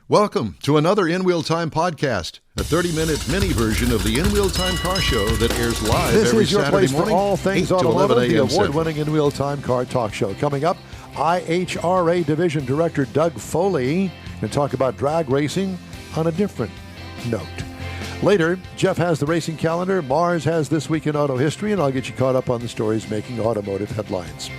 Welcome to another In Wheel Time podcast, a 30-minute mini version of the In Wheel Time car show that airs live every This is your Saturday place morning, for all things 8 to 11 automotive, the a.m. award-winning In Wheel Time car talk show. Coming up, IHRA Division Director Doug Foley and talk about drag racing on a different note. Later, Jeff has the racing calendar, Mars has This Week in Auto History, and I'll get you caught up on the stories making automotive headlines.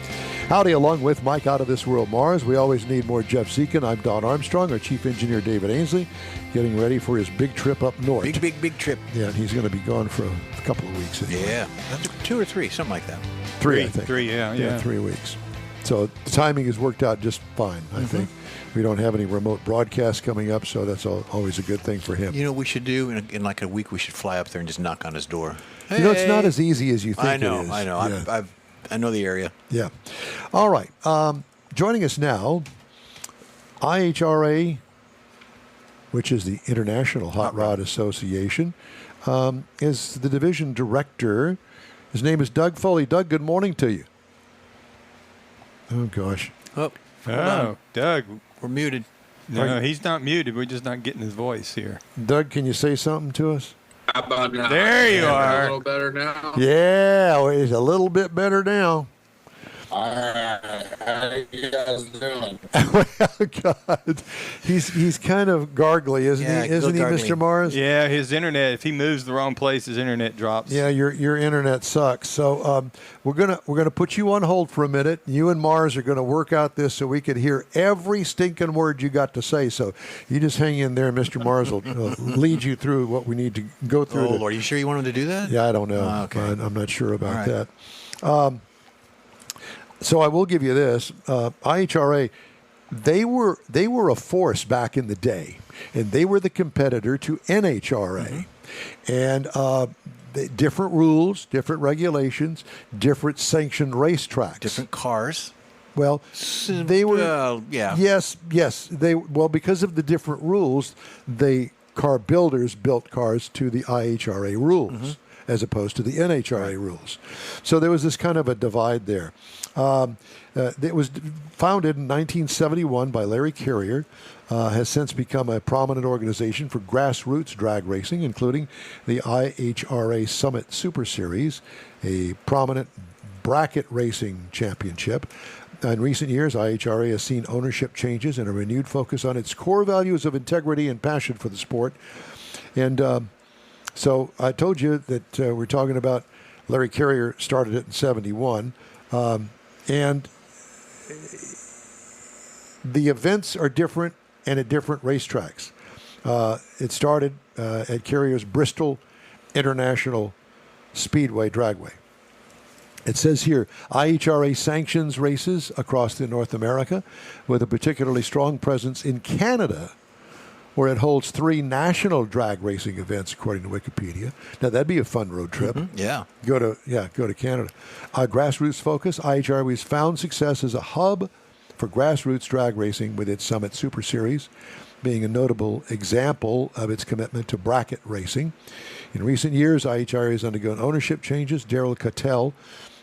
Howdy, along with Mike Out of This World Mars. We always need more Jeff Zekin. I'm Don Armstrong, our chief engineer David Ainsley, getting ready for his big trip up north. Big trip. Yeah, and he's going to be gone for a couple of weeks. Anyway. Yeah, that's 2 or 3, something like that. Three, I think. 3, yeah. 3 weeks. So the timing has worked out just fine, I think. We don't have any remote broadcasts coming up, so that's always a good thing for him. You know what we should do? In like a week, we should fly up there and just knock on his door. Hey. You know, it's not as easy as you think I it know. is. Yeah. I know the area. Yeah. All right. Joining us now, IHRA, which is the International Hot Rod Association, is the division director. His name is Doug Foley. Doug, good morning to you. Oh, gosh. Oh, hold on. Doug. We're muted. No, he's not muted. We're just not getting his voice here. Doug, can you say something to us? How about now? There you are. A little better now? Yeah, well, he's a little bit better now. All right. How you guys doing? Well, God, he's kind of gargly, isn't Yeah, he? Isn't he, gargly. Mr. Mars? Yeah, his internet. If he moves the wrong place, his internet drops. Yeah, your internet sucks. So we're gonna put you on hold for a minute. You and Mars are gonna work out this so we can hear every stinking word you got to say. So you just hang in there. Mr. Mars will lead you through what we need to go through. Oh, Lord. Are you sure you want him to do that? Yeah, I don't know. Oh, okay. I'm not sure about All right. that. So I will give you this. IHRA, they were a force back in the day, and they were the competitor to NHRA. And different rules, different regulations, different sanctioned racetracks. Different cars. Well, they were. Yeah. Yes. Because of the different rules, the car builders built cars to the IHRA rules as opposed to the NHRA rules. So there was this kind of a divide there. It was founded in 1971 by Larry Carrier, has since become a prominent organization for grassroots drag racing, including the IHRA Summit Super Series, a prominent bracket racing championship. In recent years, IHRA has seen ownership changes and a renewed focus on its core values of integrity and passion for the sport. And so I told you that we're talking about Larry Carrier started it in 71. And the events are different and at different racetracks. It started at Carrier's Bristol International Speedway Dragway. It says here, IHRA sanctions races across North America with a particularly strong presence in Canada, where it holds 3 national drag racing events, according to Wikipedia. Now, that'd be a fun road trip. Yeah. Go to Canada. Grassroots focus, IHRA has found success as a hub for grassroots drag racing with its Summit Super Series, being a notable example of its commitment to bracket racing. In recent years, IHRA has undergone ownership changes. Daryl Cattell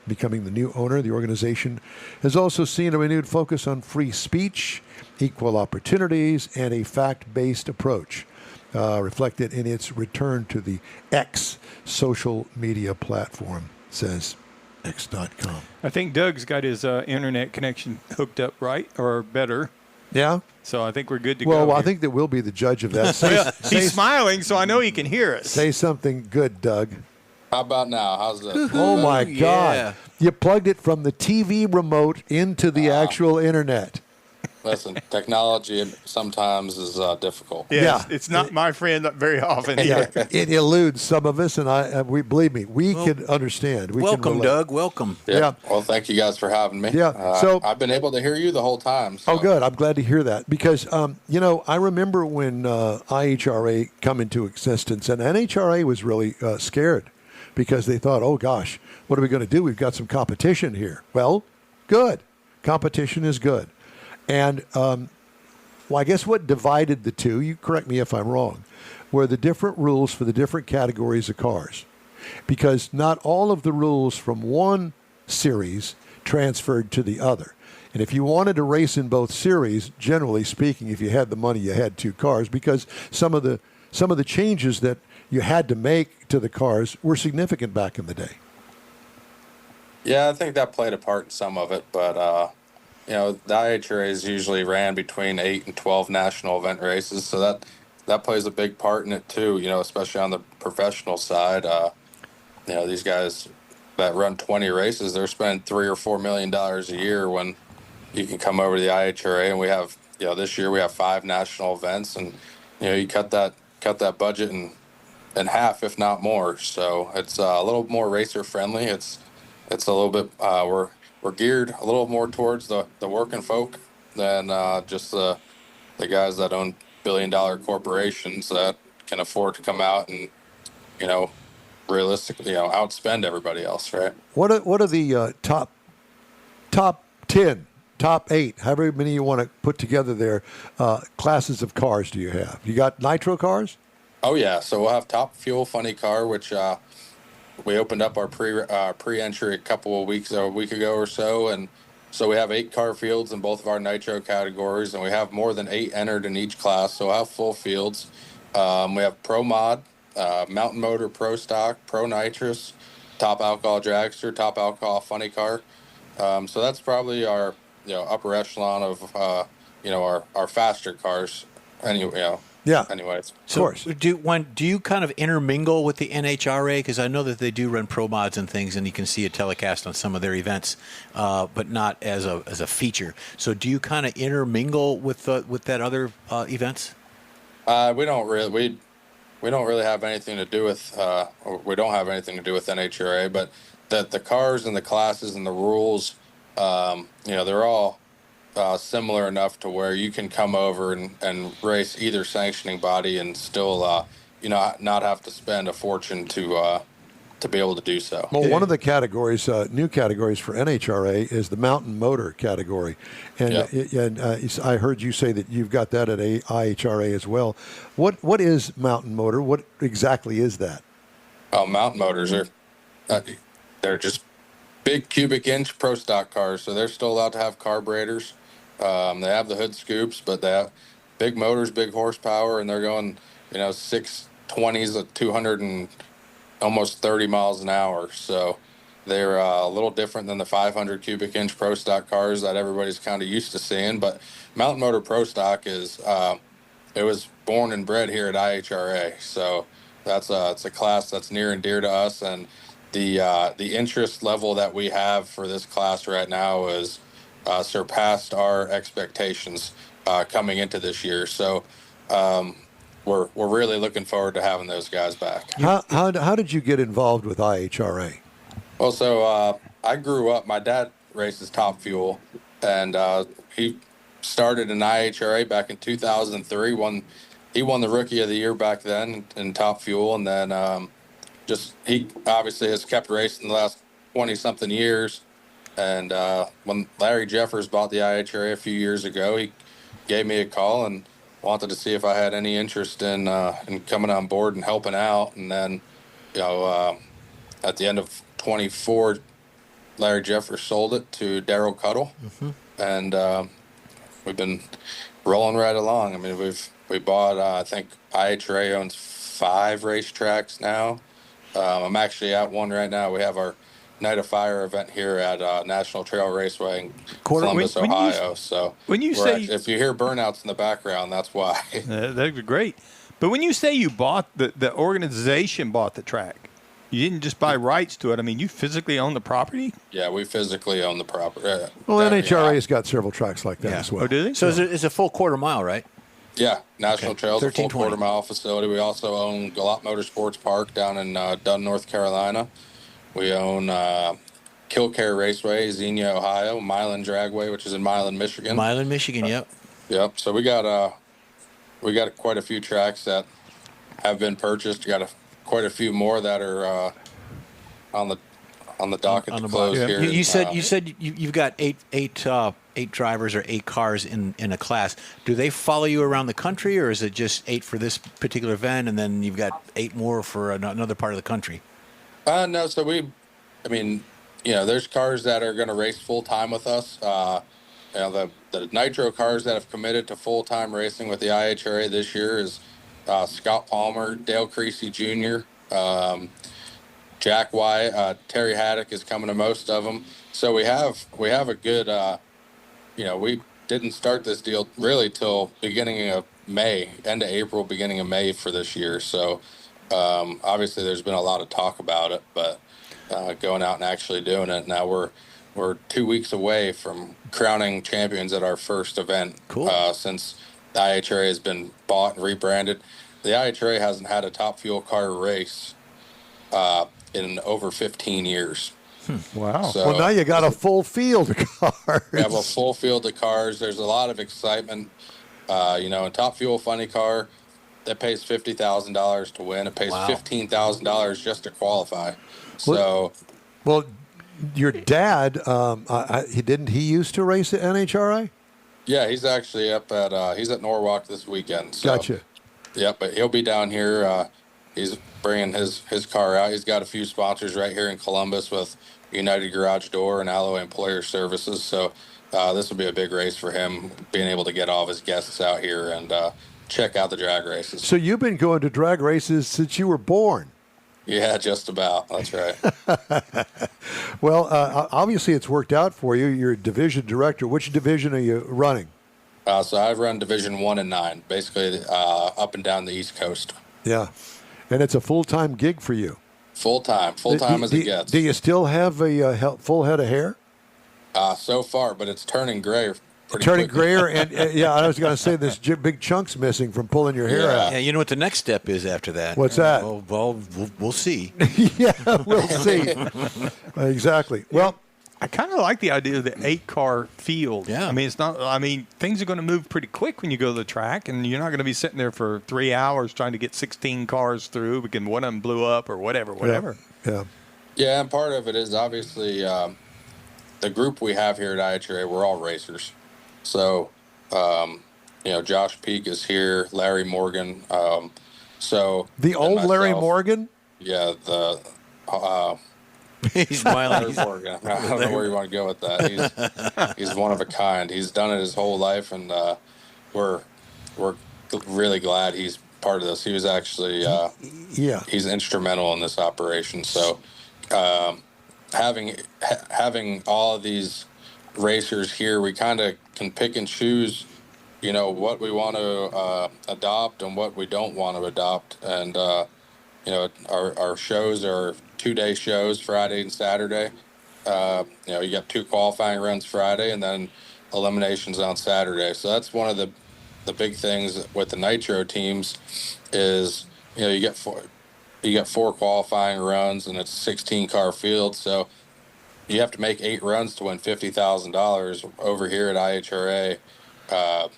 becoming the new owner. The organization has also seen a renewed focus on free speech, equal opportunities, and a fact-based approach, reflected in its return to the X social media platform, says X.com. I think Doug's got his internet connection hooked up right, or better. Yeah? So I think we're good to go. Well, I here. think that we'll be the judge of that. He's smiling, so I know he can hear us. Say something good, Doug. How about now? How's this? Oh, my God. Yeah. You plugged it from the TV remote into the actual internet. Listen, technology sometimes is difficult. Yes, Yeah. it's not my friend very often. Yeah, it eludes some of us, and we believe me, we can understand. We can Welcome, relate. Doug. Welcome. Yeah. Well, thank you guys for having me. Yeah, so- I've been able to hear you the whole time. So. Oh, good. I'm glad to hear that because, I remember when IHRA come into existence, and NHRA was really scared because they thought, oh, gosh, what are we going to do? We've got some competition here. Well, good. Competition is good. And, I guess what divided the two, you correct me if I'm wrong, were the different rules for the different categories of cars. Because not all of the rules from one series transferred to the other. And if you wanted to race in both series, generally speaking, if you had the money, you had 2 cars, because some of the changes that you had to make to the cars were significant back in the day. Yeah, I think that played a part in some of it, but the IHRA is usually ran between 8 and 12 national event races, so that plays a big part in it too. Especially on the professional side. These guys that run 20 races, they're spending $3 or $4 million a year when you can come over to the IHRA, and we have this year we have 5 national events, and you cut that budget in half, if not more. So it's a little more racer friendly. It's a little bit we're geared a little more towards the working folk than just the guys that own billion-dollar corporations that can afford to come out and realistically outspend everybody else, right? What are the top 10, top 8, however many you want to put together there, classes of cars do you have? You got nitro cars? Oh yeah, so we'll have Top Fuel Funny Car, which we opened up our pre-entry a week ago or so, and so we have 8 car fields in both of our nitro categories, and we have more than 8 entered in each class, so we'll have full fields. We have Pro Mod, Mountain Motor Pro Stock, Pro Nitrous, Top Alcohol Dragster, Top Alcohol Funny Car. So that's probably our upper echelon of our faster cars. Anyway, Yeah. Anyways, Of course. Do you kind of intermingle with the NHRA? Because I know that they do run pro mods and things, and you can see a telecast on some of their events, but not as a feature. So do you kind of intermingle with that other events? we don't really have anything to do with we don't have anything to do with NHRA, but that the cars and the classes and the rules, they're all similar enough to where you can come over and race either sanctioning body and still not have to spend a fortune to be able to do so. Well, one of the categories, new categories for NHRA, is the mountain motor category, and I heard you say that you've got that at IHRA as well. What is mountain motor? What exactly is that? Oh, mountain motors are they're just big cubic inch pro stock cars, so they're still allowed to have carburetors. They have the hood scoops, but they have big motors, big horsepower, and they're going 620s at 200 and almost 30 miles an hour. So they're a little different than the 500 cubic inch pro stock cars that everybody's kind of used to seeing. But Mountain Motor Pro Stock is it was born and bred here at IHRA. So it's a class that's near and dear to us, and the interest level that we have for this class right now is surpassed our expectations coming into this year. So we're really looking forward to having those guys back. How did you get involved with IHRA? Well, so I grew up, my dad races Top Fuel, and he started in IHRA back in 2003. He won the Rookie of the Year back then in Top Fuel, and then he obviously has kept racing the last 20-something years. And when Larry Jeffers bought the IHRA a few years ago, he gave me a call and wanted to see if I had any interest in coming on board and helping out. And then, at the end of 24, Larry Jeffers sold it to Daryl Cuddle, and we've been rolling right along. I mean, we bought I think IHRA owns 5 racetracks now. I'm actually at one right now. We have our Night of Fire event here at National Trail Raceway in Columbus, Ohio. So if you hear burnouts in the background, that's why. That'd be great. But when you say you bought the organization bought the track, you didn't just buy rights to it. I mean, you physically own the property? Yeah, we physically own the property. Well, NHRA's got several tracks like that as well. Oh, do they? So it's a full quarter mile, right? Yeah, National Trail's a full 1320. quarter-mile facility. We also own Galop Motorsports Park down in Dunn, North Carolina. We own Killcare Raceway, Xenia, Ohio, Milan Dragway, which is in Milan, Michigan. Milan, Michigan, yep. Yep. So we got quite a few tracks that have been purchased. We got quite a few more that are on the docket to close here. You said you've got eight drivers or 8 cars in a class. Do they follow you around the country, or is it just 8 for this particular event, and then you've got 8 more for another part of the country? No. So there's cars that are going to race full time with us. The nitro cars that have committed to full time racing with the IHRA this year is Scott Palmer, Dale Creasy Jr., Jack White, Terry Haddock is coming to most of them. So we have a good. We didn't start this deal really till beginning of May, end of April, beginning of May for this year. So obviously there's been a lot of talk about it, but going out and actually doing it now, we're 2 weeks away from crowning champions at our first event. Cool. Since the IHRA has been bought and rebranded. The IHRA hasn't had a top fuel car race in over 15 years. Wow. So, Well, now you got a full field of cars. we have a full field of cars. There's a lot of excitement. A top fuel funny car that pays $50,000 to win. It pays Wow. $15,000 just to qualify. So, Well, your dad, he used to race at NHRA? yeah, he's actually he's at Norwalk this weekend. So, Gotcha. Yep, but he'll be down here. He's bringing his car out. He's got a few sponsors right here in Columbus with United Garage Door and Alloy Employer Services. So this will be a big race for him, being able to get all of his guests out here and check out the drag races. So you've been going to drag races since you were born. Yeah, just about. That's right. Well, obviously it's worked out for you. You're a division director. Which division are you running? So I've run Division 1 and 9, basically up and down the East Coast. Yeah. And it's a full-time gig for you. Full time as it gets. Do you still have a full head of hair? So far, but it's turning gray. Turning quickly. grayer, and yeah, I was going to say this big chunks missing from pulling your hair Yeah. out. Yeah, you know what the next step is after that? What's that? Well, we'll see. Yeah, we'll see. Exactly. Well, I kind of like the idea of the 8-car field. Yeah. I mean, things are going to move pretty quick when you go to the track, and you're not going to be sitting there for 3 hours trying to get 16 cars through because one of them blew up or whatever. yeah. Yeah, and part of it is obviously the group we have here at IHRA, we're all racers. So, Josh Peak is here, Larry Morgan. The old Larry myself. Morgan? Yeah, He's smiling. Larry Morgan. I don't know where you want to go with that. He's one of a kind. He's done it his whole life, and we're really glad he's part of this. He was actually he's instrumental in this operation. So, having all of these racers here, we kind of can pick and choose, what we want to adopt and what we don't want to adopt. And, our shows are 2-day shows, Friday and Saturday. You got 2 qualifying runs Friday and then eliminations on Saturday. So that's one of the big things with the nitro teams is, you get 4 qualifying runs and it's a 16-car field. So you have to make 8 runs to win $50,000. Over here at IHRA, our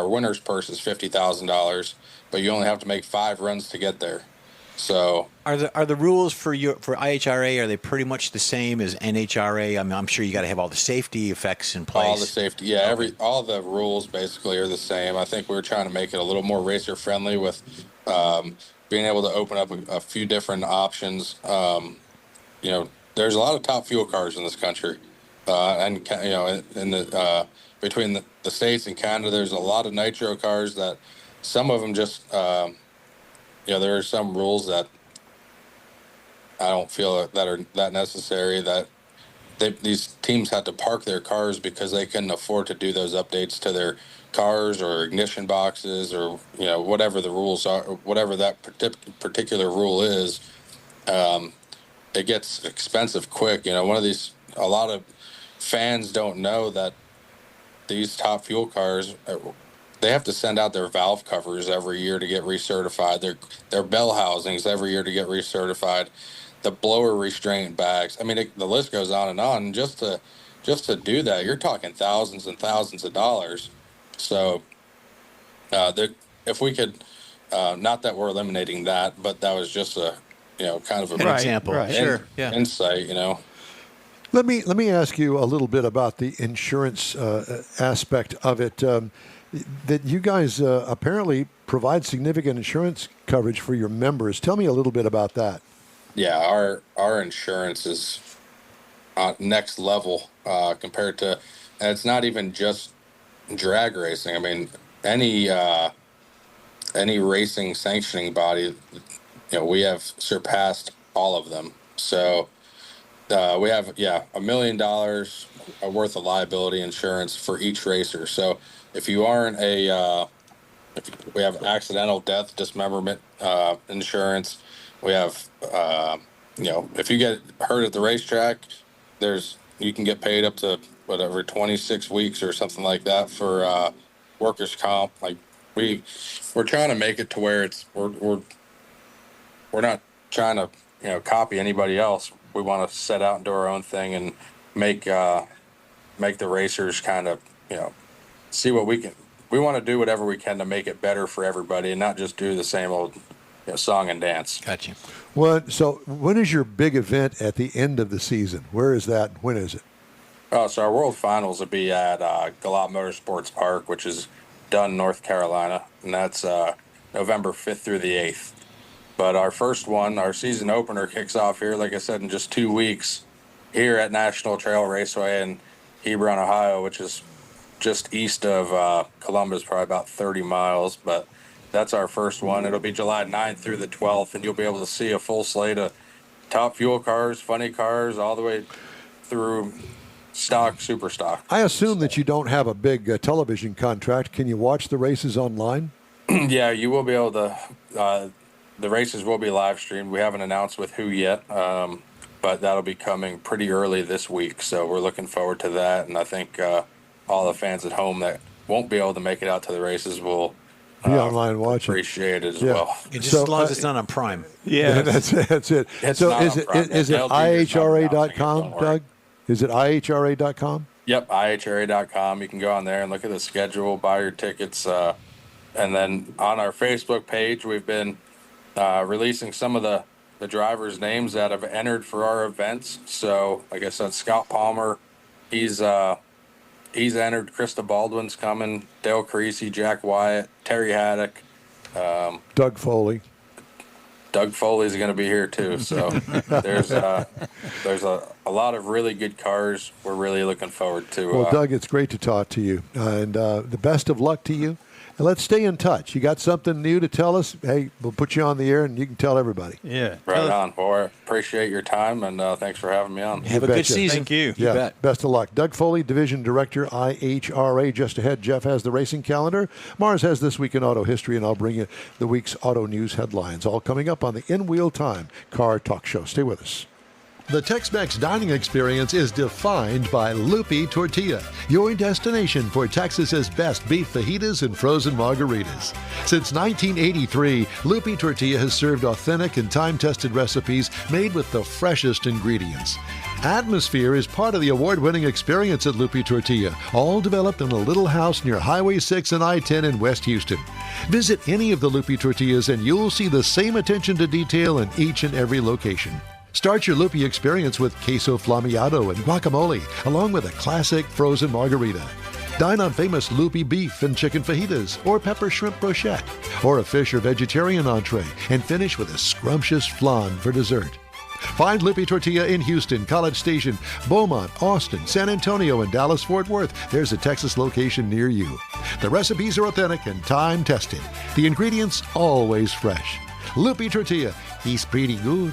winner's purse is $50,000, but you only have to make 5 runs to get there. So Are the rules for IHRA, are they pretty much the same as NHRA? I mean, I'm sure you got to have all the safety effects in place. all the safety, yeah, all the rules basically are the same. I think we're trying to make it a little more racer friendly with being able to open up a few different options. There's a lot of top fuel cars in this country, and in the between the states and Canada, there's a lot of nitro cars that some of them just there are some rules that I don't feel that are that necessary, that these teams had to park their cars because they couldn't afford to do those updates to their cars or ignition boxes or whatever the rules are, whatever that particular rule is. It gets expensive quick. A lot of fans don't know that these top fuel cars, they have to send out their valve covers every year to get recertified. Their bell housings every year to get recertified. The blower restraint bags. I mean, the list goes on and on. Just to do that, you're talking thousands and thousands of dollars. So, if we could, not that we're eliminating that, but that was just a kind of An example. right. Sure. Yeah. insight. Let me ask you a little bit about the insurance aspect of it. That you guys apparently provide significant insurance coverage for your members. Tell me a little bit about that. Yeah, our insurance is next level compared to, and it's not even just drag racing. I mean, any racing sanctioning body, we have surpassed all of them. So we have $1 million worth of liability insurance for each racer. So if you aren't we have accidental death dismemberment insurance. We have if you get hurt at the racetrack, you can get paid up to whatever 26 weeks or something like that for workers' comp. Like we're trying to make it to where we're not trying to copy anybody else. We want to set out and do our own thing and make the racers kind of see what we can. We want to do whatever we can to make it better for everybody and not just do the same old song and dance. Gotcha. So when is your big event at the end of the season? Where is that? When is it? Oh, so our World Finals will be at Galop Motorsports Park, which is Dunn, North Carolina, and that's November 5th through the 8th. But our first one, our season opener, kicks off here, like I said, in just 2 weeks here at National Trail Raceway in Hebron, Ohio, which is just east of Columbus, probably about 30 miles. But that's our first one. It'll be July 9th through the 12th, and you'll be able to see a full slate of top fuel cars, funny cars, all the way through stock, super stock. I assume that you don't have a big television contract. Can you watch the races online? Yeah, you will be able to. The races will be live streamed. We haven't announced with who yet, but that'll be coming pretty early this week. So we're looking forward to that. And I think all the fans at home that won't be able to make it out to the races will be online watching. Appreciate it as well. Just as long as it's not on Prime. Yeah, that's it. It's so not is on Prime. it They'll do your IHRA.com, announcing it, Doug? Is it IHRA.com? Yep, IHRA.com. You can go on there and look at the schedule, buy your tickets. And then on our Facebook page, we've been releasing some of the drivers' names that have entered for our events. So, like I said, Scott Palmer, he's entered. Krista Baldwin's coming. Dale Creasy, Jack Wyatt, Terry Haddock, Doug Foley. Doug Foley's going to be here too. So there's a lot of really good cars. We're really looking forward to. Well, Doug, it's great to talk to you, and the best of luck to you. And let's stay in touch. You got something new to tell us? Hey, we'll put you on the air, and you can tell everybody. Yeah. Right on. Well, I appreciate your time, and thanks for having me on. Have a good season. Thank you. Yeah, You bet. best of luck. Doug Foley, Division Director, IHRA. Just ahead, Jeff has the racing calendar. Mars has This Week in Auto History, and I'll bring you the week's auto news headlines, all coming up on the In Wheel Time Car Talk Show. Stay with us. The Tex-Mex dining experience is defined by Lupi Tortilla, your destination for Texas's best beef fajitas and frozen margaritas. Since 1983, Lupi Tortilla has served authentic and time-tested recipes made with the freshest ingredients. Atmosphere is part of the award-winning experience at Lupi Tortilla, all developed in a little house near Highway 6 and I-10 in West Houston. Visit any of the Lupi Tortillas and you'll see the same attention to detail in each and every location. Start your Lupi experience with queso flammeado and guacamole, along with a classic frozen margarita. Dine on famous Lupi beef and chicken fajitas, or pepper shrimp brochette, or a fish or vegetarian entree, and finish with a scrumptious flan for dessert. Find Lupi Tortilla in Houston, College Station, Beaumont, Austin, San Antonio, and Dallas-Fort Worth. There's a Texas location near you. The recipes are authentic and time-tested. The ingredients always fresh. Lupi Tortilla, he's pretty good.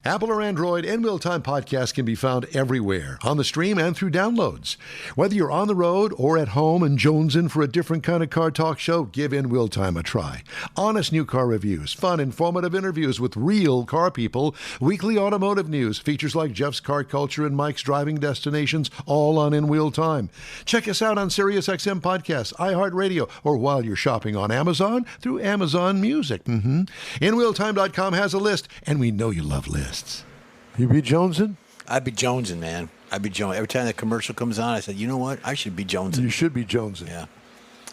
Apple or Android, In Wheel Time podcast can be found everywhere, on the stream and through downloads. Whether you're on the road or at home and jonesing for a different kind of car talk show, give In Wheel Time a try. Honest new car reviews, fun, informative interviews with real car people, weekly automotive news, features like Jeff's Car Culture and Mike's Driving Destinations, all on In Wheel Time. Check us out on SiriusXM Podcasts, iHeartRadio, or while you're shopping on Amazon, through Amazon Music. InWheelTime.com has a list, and we know you love lists. You be jonesing? I'd be jonesing, man. I'd be jonesing. Every time that commercial comes on, I said, you know what? I should be jonesing. You should be jonesing. Yeah.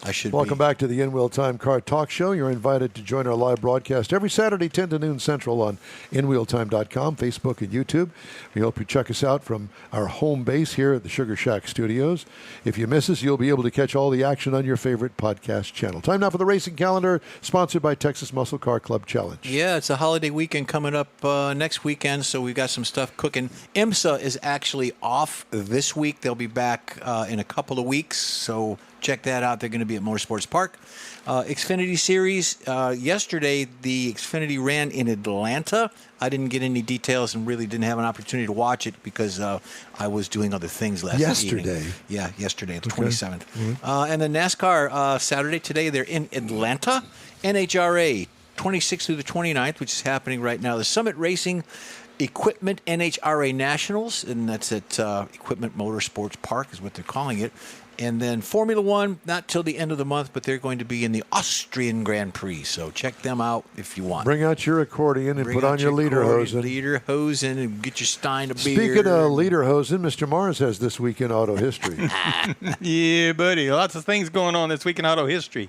I should Welcome be. back to the In Wheel Time Car Talk Show. You're invited to join our live broadcast every Saturday, 10 to noon Central on InWheelTime.com, Facebook, and YouTube. We hope you check us out from our home base here at the Sugar Shack Studios. If you miss us, you'll be able to catch all the action on your favorite podcast channel. Time now for the racing calendar, sponsored by Texas Muscle Car Club Challenge. Yeah, it's a holiday weekend coming up next weekend, so we've got some stuff cooking. IMSA is actually off this week. They'll be back in a couple of weeks, so check that out. They're going to be at Motorsports Park. Xfinity Series. Yesterday, the Xfinity ran in Atlanta. I didn't get any details and really didn't have an opportunity to watch it because I was doing other things last evening. Yeah, yesterday, the 27th. And then NASCAR, Saturday, today, they're in Atlanta. NHRA, 26th through the 29th, which is happening right now. The Summit Racing Equipment NHRA Nationals, and that's at Equipment Motorsports Park is what they're calling it. And then Formula One, not till the end of the month, but they're going to be in the Austrian Grand Prix. So check them out if you want. Bring out your accordion and put on your lederhosen. Lederhosen and get your stein of beer. Speaking of lederhosen, Mr. Mars has This Week in Auto History. Yeah, buddy. Lots of things going on this week in auto history.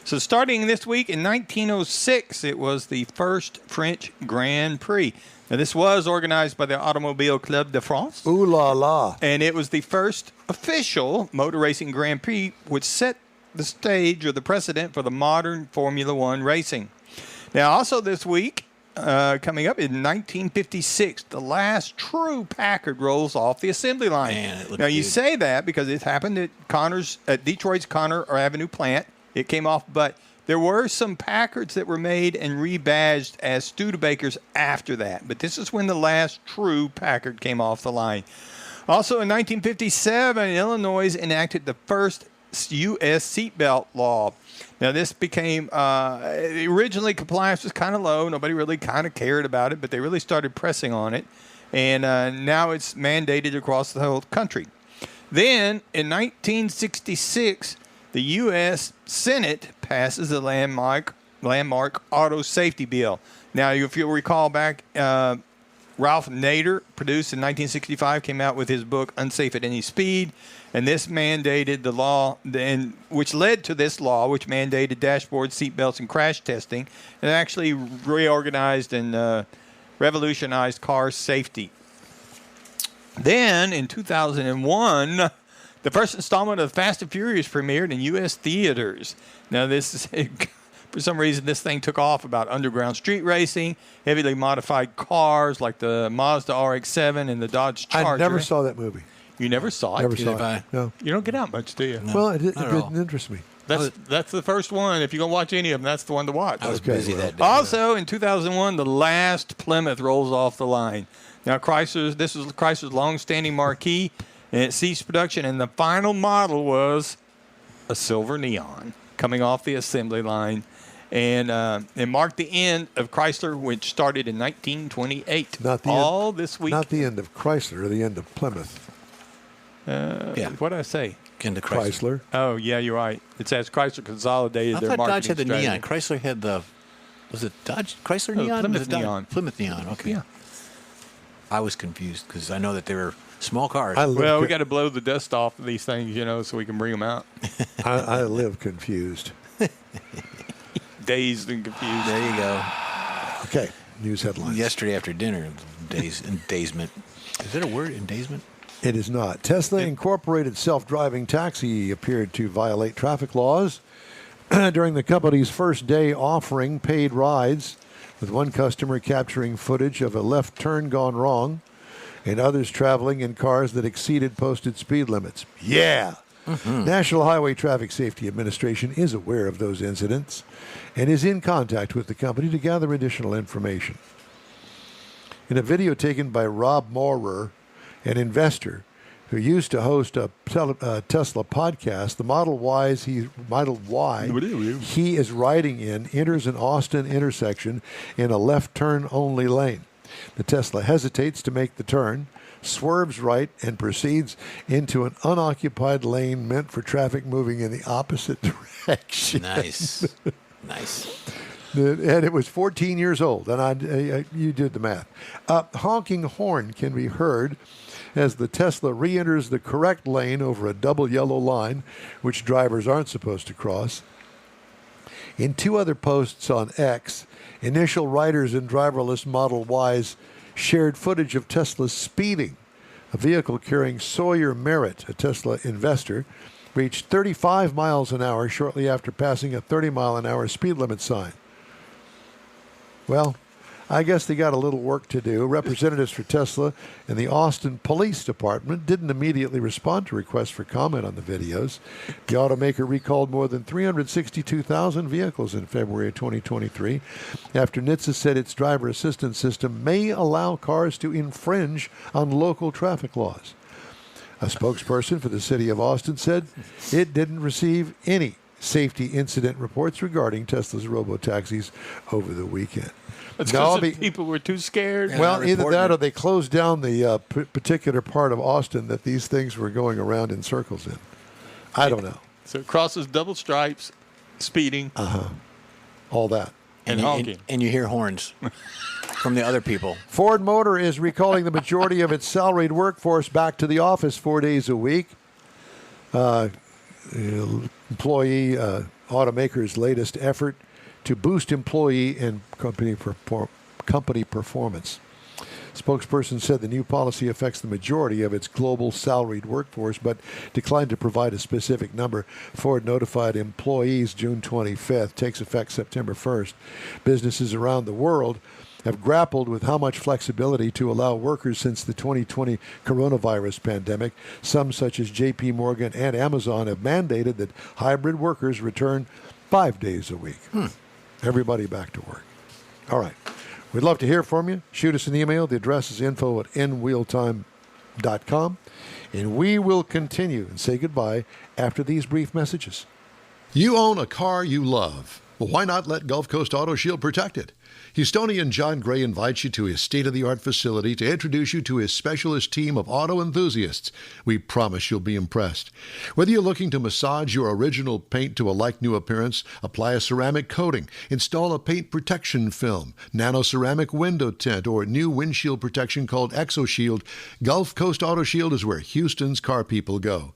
So starting this week in 1906, it was the first French Grand Prix. Now, this was organized by the Automobile Club de France. Ooh la la. And it was the first official motor racing Grand Prix, which set the stage or the precedent for the modern Formula One racing. Now, also this week, coming up in 1956, the last true Packard rolls off the assembly line. Man, it looked now, you good. say that because it happened at Detroit's Conner Avenue plant. It came off, but there were some Packards that were made and rebadged as Studebakers after that. But this is when the last true Packard came off the line. Also in 1957, Illinois enacted the first U.S. seatbelt law. Now, this became, originally compliance was kind of low. Nobody really kind of cared about it, but they really started pressing on it. And now it's mandated across the whole country. Then in 1966, the U.S. Senate passes the landmark auto safety bill. Now, if you'll recall back, Ralph Nader, produced in 1965, came out with his book, Unsafe at Any Speed. And this mandated the law, which led to this law, which mandated dashboard, seatbelts, and crash testing. And actually reorganized and revolutionized car safety. Then, in 2001... the first installment of Fast and Furious premiered in U.S. theaters. Now, for some reason, this thing took off about underground street racing, heavily modified cars like the Mazda RX-7 and the Dodge Charger. I never saw that movie. You never saw it? Never saw it. No. You don't get out much, do you? No. Well, it Not at all. didn't interest me. That's the first one. If you're going to watch any of them, that's the one to watch. I was busy that day. Also, in 2001, the last Plymouth rolls off the line. Now, this was Chrysler's long-standing marquee, and it ceased production, and the final model was a silver neon coming off the assembly line. And it marked the end of Chrysler, which started in 1928. This week. Not the end of Chrysler, the end of Plymouth. Yeah. What did I say? Into Chrysler. Oh, yeah, you're right. It's as Chrysler consolidated I their thought marketing Dodge had the strategy. neon. Chrysler had the, was it Dodge? Chrysler neon? Plymouth Was it Dodge? neon. Plymouth neon, okay. Yeah. I was confused because I know that they were small cars. Well, we got to blow the dust off of these things, so we can bring them out. I live confused. Dazed and confused. There you go. Okay, news headlines. Yesterday after dinner, endazement. Is it a word, endazement? It is not. Tesla Incorporated self-driving taxi appeared to violate traffic laws during the company's first day offering paid rides, with one customer capturing footage of a left turn gone wrong and others traveling in cars that exceeded posted speed limits. Yeah! National Highway Traffic Safety Administration is aware of those incidents and is in contact with the company to gather additional information. In a video taken by Rob Maurer, an investor who used to host a Tesla podcast, the Model Y he is riding in enters an Austin intersection in a left turn only lane. The Tesla hesitates to make the turn, swerves right, and proceeds into an unoccupied lane meant for traffic moving in the opposite direction. Nice. Nice. And it was 14 years old, and you did the math. A honking horn can be heard as the Tesla re-enters the correct lane over a double yellow line, which drivers aren't supposed to cross. In two other posts on X, initial riders in driverless Model Ys shared footage of Tesla speeding. A vehicle carrying Sawyer Merritt, a Tesla investor, reached 35 miles an hour shortly after passing a 30-mile-an-hour speed limit sign. Well, I guess they got a little work to do. Representatives for Tesla and the Austin Police Department didn't immediately respond to requests for comment on the videos. The automaker recalled more than 362,000 vehicles in February of 2023 after NHTSA said its driver assistance system may allow cars to infringe on local traffic laws. A spokesperson for the city of Austin said it didn't receive any safety incident reports regarding Tesla's robo-taxis over the weekend. People were too scared. Well, either that or they closed down the particular part of Austin that these things were going around in circles in. I don't know. So it crosses double stripes, speeding. All that. And honking. And you hear horns from the other people. Ford Motor is recalling the majority of its salaried workforce back to the office 4 days a week. Employee automaker's latest effort to boost employee and company performance. Spokesperson said the new policy affects the majority of its global salaried workforce, but declined to provide a specific number. Ford notified employees June 25th, takes effect September 1st. Businesses around the world have grappled with how much flexibility to allow workers since the 2020 coronavirus pandemic. Some, such as J.P. Morgan and Amazon, have mandated that hybrid workers return 5 days a week. Everybody back to work. All right. We'd love to hear from you. Shoot us an email. The address is info@nwheeltime.com. And we will continue and say goodbye after these brief messages. You own a car you love. Well, why not let Gulf Coast Auto Shield protect it? Houstonian John Gray invites you to his state-of-the-art facility to introduce you to his specialist team of auto enthusiasts. We promise you'll be impressed. Whether you're looking to massage your original paint to a like-new appearance, apply a ceramic coating, install a paint protection film, nano-ceramic window tint, or new windshield protection called ExoShield, Gulf Coast Auto Shield is where Houston's car people go.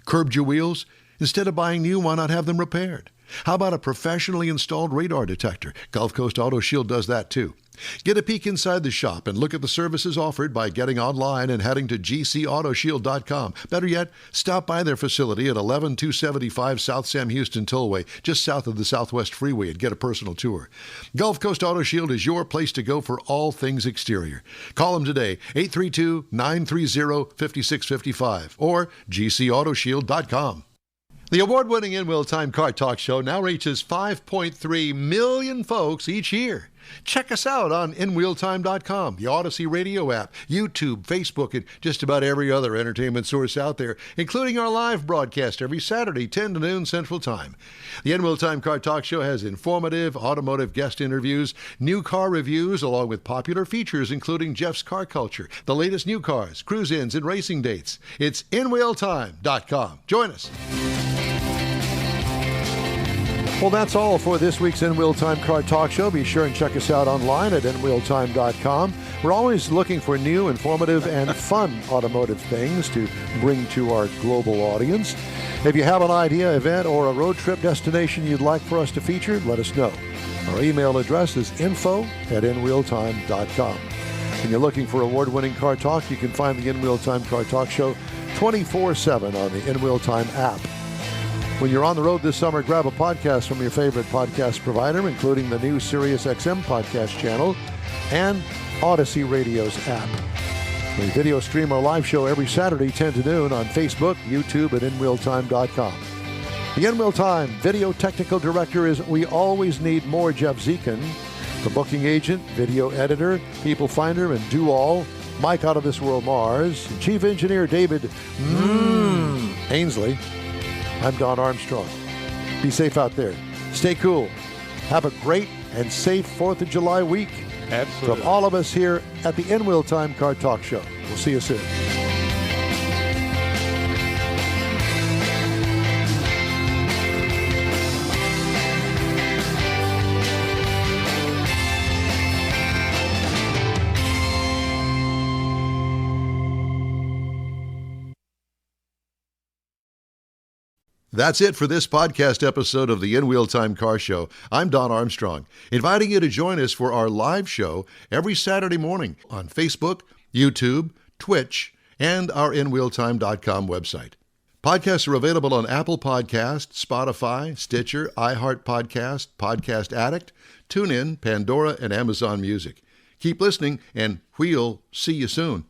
Curbed your wheels? Instead of buying new, why not have them repaired? How about a professionally installed radar detector? Gulf Coast Auto Shield does that too. Get a peek inside the shop and look at the services offered by getting online and heading to gcautoshield.com. Better yet, stop by their facility at 11275 South Sam Houston Tollway, just south of the Southwest Freeway, and get a personal tour. Gulf Coast Auto Shield is your place to go for all things exterior. Call them today, 832-930-5655 or gcautoshield.com. The award-winning In Wheel Time Car Talk Show now reaches 5.3 million folks each year. Check us out on InWheelTime.com, the Odyssey radio app, YouTube, Facebook, and just about every other entertainment source out there, including our live broadcast every Saturday, 10 to noon Central Time. The In Wheel Time Car Talk Show has informative automotive guest interviews, new car reviews, along with popular features including Jeff's Car Culture, the latest new cars, cruise-ins, and racing dates. It's InWheelTime.com. Join us. Well, that's all for this week's In Wheel Time Car Talk Show. Be sure and check us out online at InWheelTime.com. We're always looking for new, informative, and fun automotive things to bring to our global audience. If you have an idea, event, or a road trip destination you'd like for us to feature, let us know. Our email address is info@InWheelTime.com. When you're looking for award-winning car talk, you can find the In Wheel Time Car Talk Show 24/7 on the In Wheel Time app. When you're on the road this summer, grab a podcast from your favorite podcast provider, including the new SiriusXM podcast channel and Odyssey Radio's app. We video stream our live show every Saturday, 10 to noon on Facebook, YouTube, and InWheelTime.com. The In Wheel Time video technical director is We Always Need More Jeff Zekin. The booking agent, video editor, people finder, and do-all, Mike Out of This World Mars. And Chief Engineer David Ainsley. I'm Don Armstrong. Be safe out there. Stay cool. Have a great and safe 4th of July week. Absolutely. From all of us here at the In Wheel Time Car Talk Show. We'll see you soon. That's it for this podcast episode of the In Wheel Time Car Show. I'm Don Armstrong, inviting you to join us for our live show every Saturday morning on Facebook, YouTube, Twitch, and our InWheelTime.com website. Podcasts are available on Apple Podcasts, Spotify, Stitcher, iHeart Podcast, Podcast Addict, TuneIn, Pandora, and Amazon Music. Keep listening, and we'll see you soon.